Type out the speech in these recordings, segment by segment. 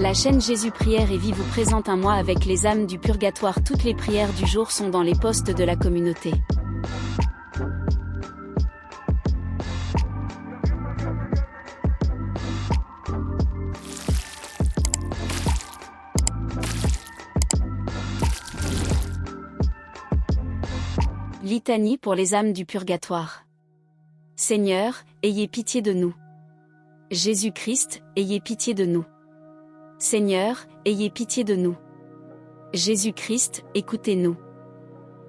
La chaîne Jésus Prière et Vie vous présente un mois avec les âmes du purgatoire. Toutes les prières du jour sont dans les posts de la communauté. Litanie pour les âmes du purgatoire. Seigneur, ayez pitié de nous. Jésus-Christ, ayez pitié de nous. Seigneur, ayez pitié de nous. Jésus-Christ, écoutez-nous.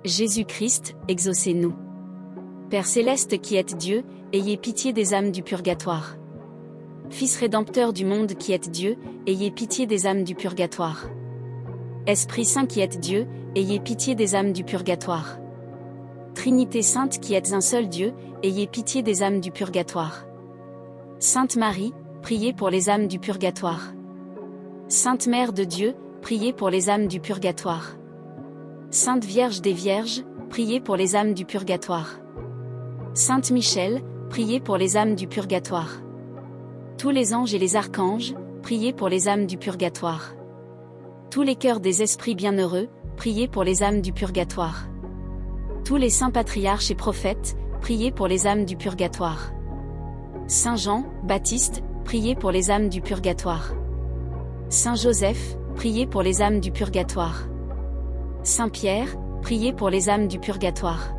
Jésus-Christ, exaucez-nous. Père céleste qui êtes Dieu, ayez pitié des âmes du purgatoire. Fils rédempteur du monde qui êtes Dieu, ayez pitié des âmes du purgatoire. Esprit Saint qui êtes Dieu, ayez pitié des âmes du purgatoire. Trinité Sainte qui êtes un seul Dieu, ayez pitié des âmes du purgatoire. Sainte Marie, priez pour les âmes du purgatoire. Sainte Mère de Dieu, priez pour les âmes du purgatoire. Sainte Vierge des Vierges, priez pour les âmes du purgatoire. Sainte Michel, priez pour les âmes du purgatoire. Tous les anges et les archanges, priez pour les âmes du purgatoire. Tous les cœurs des esprits bienheureux, priez pour les âmes du purgatoire. Tous les saints patriarches et prophètes, priez pour les âmes du purgatoire. Saint Jean, Baptiste, priez pour les âmes du purgatoire. Saint Joseph, priez pour les âmes du purgatoire. Saint Pierre, priez pour les âmes du purgatoire.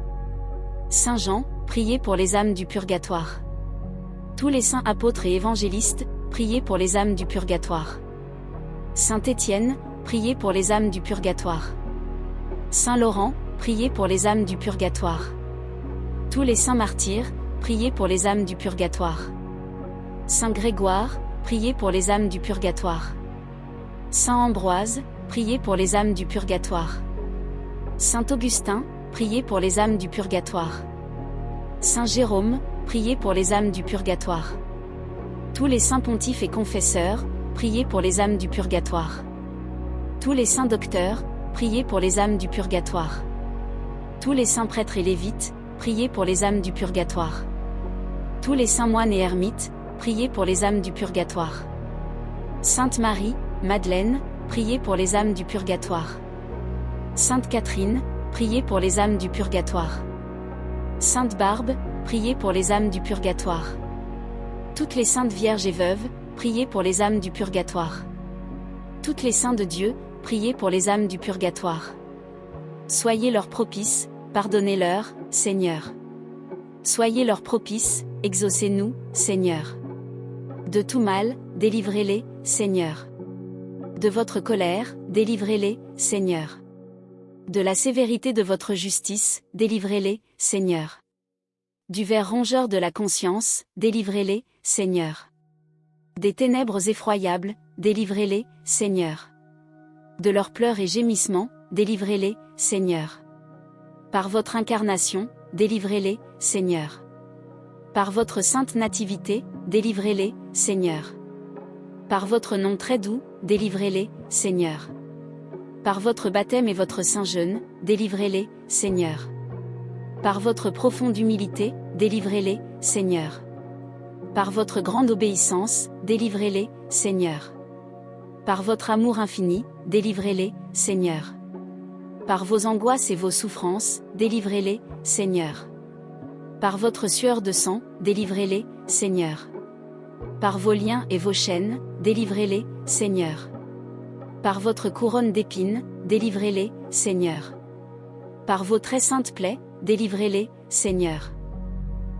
Saint Jean, priez pour les âmes du purgatoire. Tous les saints apôtres et évangélistes, priez pour les âmes du purgatoire. Saint Étienne, priez pour les âmes du purgatoire. Saint Laurent, priez pour les âmes du purgatoire. Tous les saints martyrs, priez pour les âmes du purgatoire. Saint Grégoire, priez pour les âmes du purgatoire. Saint Ambroise, priez pour les âmes du purgatoire. Saint Augustin, priez pour les âmes du purgatoire. Saint Jérôme, priez pour les âmes du purgatoire. Tous les saints pontifes et confesseurs, priez pour les âmes du purgatoire. Tous les saints docteurs, priez pour les âmes du purgatoire. Tous les saints prêtres et lévites, priez pour les âmes du purgatoire. Tous les saints moines et ermites, priez pour les âmes du purgatoire. Sainte Marie, Madeleine, priez pour les âmes du purgatoire. Sainte Catherine, priez pour les âmes du purgatoire. Sainte Barbe, priez pour les âmes du purgatoire. Toutes les saintes vierges et veuves, priez pour les âmes du purgatoire. Toutes les saints de Dieu, priez pour les âmes du purgatoire. Soyez leur propices, pardonnez-leur, Seigneur. Soyez leur propices, exaucez-nous, Seigneur. De tout mal, délivrez-les, Seigneur. De votre colère, délivrez-les, Seigneur. De la sévérité de votre justice, délivrez-les, Seigneur. Du ver rongeur de la conscience, délivrez-les, Seigneur. Des ténèbres effroyables, délivrez-les, Seigneur. De leurs pleurs et gémissements, délivrez-les, Seigneur. Par votre incarnation, délivrez-les, Seigneur. Par votre sainte nativité, délivrez-les, Seigneur. Par votre nom très doux, délivrez-les, Seigneur. Par votre baptême et votre saint jeûne, délivrez-les, Seigneur. Par votre profonde humilité, délivrez-les, Seigneur. Par votre grande obéissance, délivrez-les, Seigneur. Par votre amour infini, délivrez-les, Seigneur. Par vos angoisses et vos souffrances, délivrez-les, Seigneur. Par votre sueur de sang, délivrez-les, Seigneur. Par vos liens et vos chaînes, délivrez-les, Seigneur. Par votre couronne d'épines, délivrez-les, Seigneur. Par vos très saintes plaies, délivrez-les, Seigneur.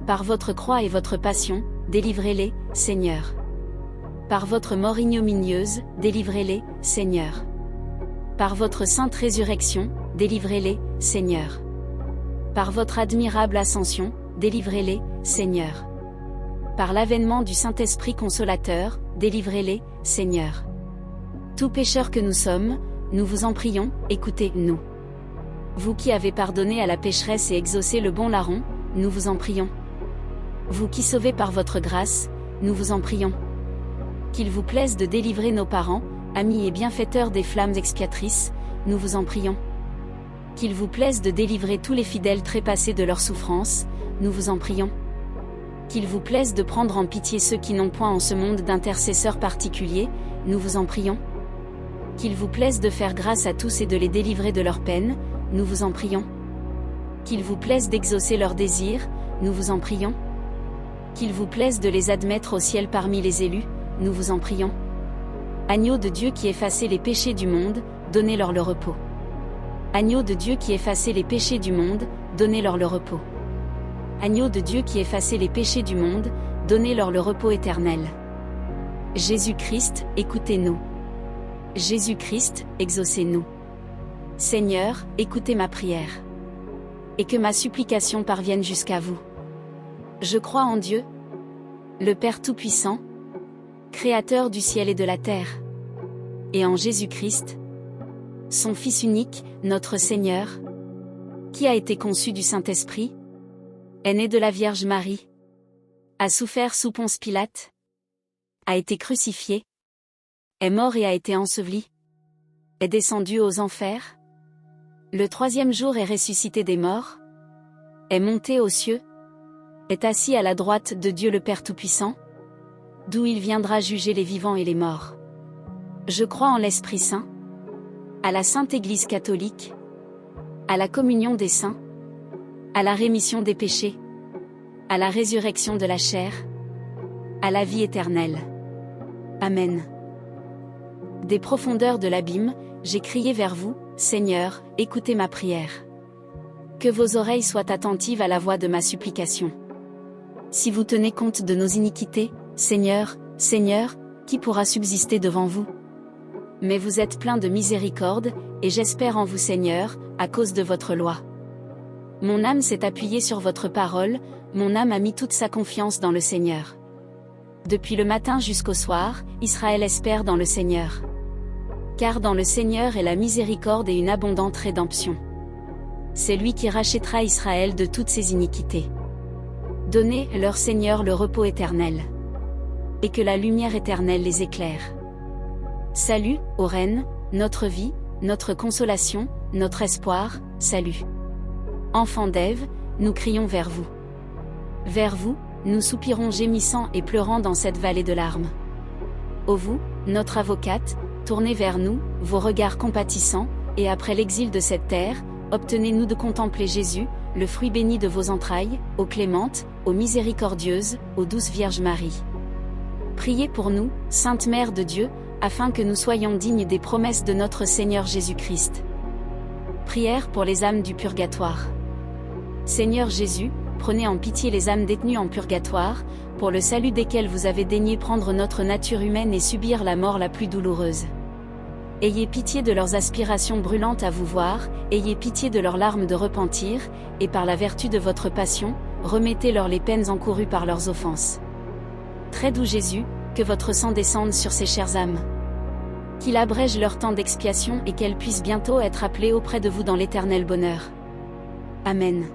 Par votre croix et votre passion, délivrez-les, Seigneur. Par votre mort ignominieuse, délivrez-les, Seigneur. Par votre sainte résurrection, délivrez-les, Seigneur. Par votre admirable ascension, délivrez-les, Seigneur. Par l'avènement du Saint-Esprit consolateur, délivrez-les, Seigneur. Tout pécheur que nous sommes, nous vous en prions, écoutez-nous. Vous qui avez pardonné à la pécheresse et exaucé le bon larron, nous vous en prions. Vous qui sauvez par votre grâce, nous vous en prions. Qu'il vous plaise de délivrer nos parents, amis et bienfaiteurs des flammes expiatrices, nous vous en prions. Qu'il vous plaise de délivrer tous les fidèles trépassés de leurs souffrances, nous vous en prions. Qu'il vous plaise de prendre en pitié ceux qui n'ont point en ce monde d'intercesseurs particuliers, nous vous en prions. Qu'il vous plaise de faire grâce à tous et de les délivrer de leurs peines, nous vous en prions. Qu'il vous plaise d'exaucer leurs désirs, nous vous en prions. Qu'il vous plaise de les admettre au ciel parmi les élus, nous vous en prions. Agneau de Dieu qui effacez les péchés du monde, donnez-leur le repos. Agneau de Dieu qui effacez les péchés du monde, donnez-leur le repos. Agneau de Dieu qui effacez les péchés du monde, donnez-leur le repos éternel. Jésus-Christ, écoutez-nous. Jésus-Christ, exaucez-nous. Seigneur, écoutez ma prière. Et que ma supplication parvienne jusqu'à vous. Je crois en Dieu, le Père Tout-Puissant, Créateur du ciel et de la terre, et en Jésus-Christ, son Fils unique, notre Seigneur, qui a été conçu du Saint-Esprit, est né de la Vierge Marie, a souffert sous Ponce Pilate, a été crucifié, est mort et a été enseveli, est descendu aux enfers, le troisième jour est ressuscité des morts, est monté aux cieux, est assis à la droite de Dieu le Père Tout-Puissant, d'où il viendra juger les vivants et les morts. Je crois en l'Esprit Saint, à la Sainte Église catholique, à la communion des saints, à la rémission des péchés, à la résurrection de la chair, à la vie éternelle. Amen. Des profondeurs de l'abîme, j'ai crié vers vous, Seigneur, écoutez ma prière. Que vos oreilles soient attentives à la voix de ma supplication. Si vous tenez compte de nos iniquités, Seigneur, Seigneur, qui pourra subsister devant vous? Mais vous êtes plein de miséricorde, et j'espère en vous Seigneur, à cause de votre loi. Mon âme s'est appuyée sur votre parole, mon âme a mis toute sa confiance dans le Seigneur. Depuis le matin jusqu'au soir, Israël espère dans le Seigneur. Car dans le Seigneur est la miséricorde et une abondante rédemption. C'est lui qui rachètera Israël de toutes ses iniquités. Donnez, leur Seigneur, le repos éternel. Et que la lumière éternelle les éclaire. Salut, ô Reine, notre vie, notre consolation, notre espoir, salut. Enfants d'Ève, nous crions vers vous. Vers vous, nous soupirons gémissant et pleurant dans cette vallée de larmes. Ô vous, notre avocate, tournez vers nous, vos regards compatissants, et après l'exil de cette terre, obtenez-nous de contempler Jésus, le fruit béni de vos entrailles, ô clémente, ô miséricordieuse, ô douce Vierge Marie. Priez pour nous, Sainte Mère de Dieu, afin que nous soyons dignes des promesses de notre Seigneur Jésus-Christ. Prière pour les âmes du purgatoire. Seigneur Jésus, prenez en pitié les âmes détenues en purgatoire, pour le salut desquelles vous avez daigné prendre notre nature humaine et subir la mort la plus douloureuse. Ayez pitié de leurs aspirations brûlantes à vous voir, ayez pitié de leurs larmes de repentir, et par la vertu de votre passion, remettez-leur les peines encourues par leurs offenses. Très doux Jésus, que votre sang descende sur ces chères âmes. Qu'il abrège leur temps d'expiation et qu'elles puissent bientôt être appelées auprès de vous dans l'éternel bonheur. Amen.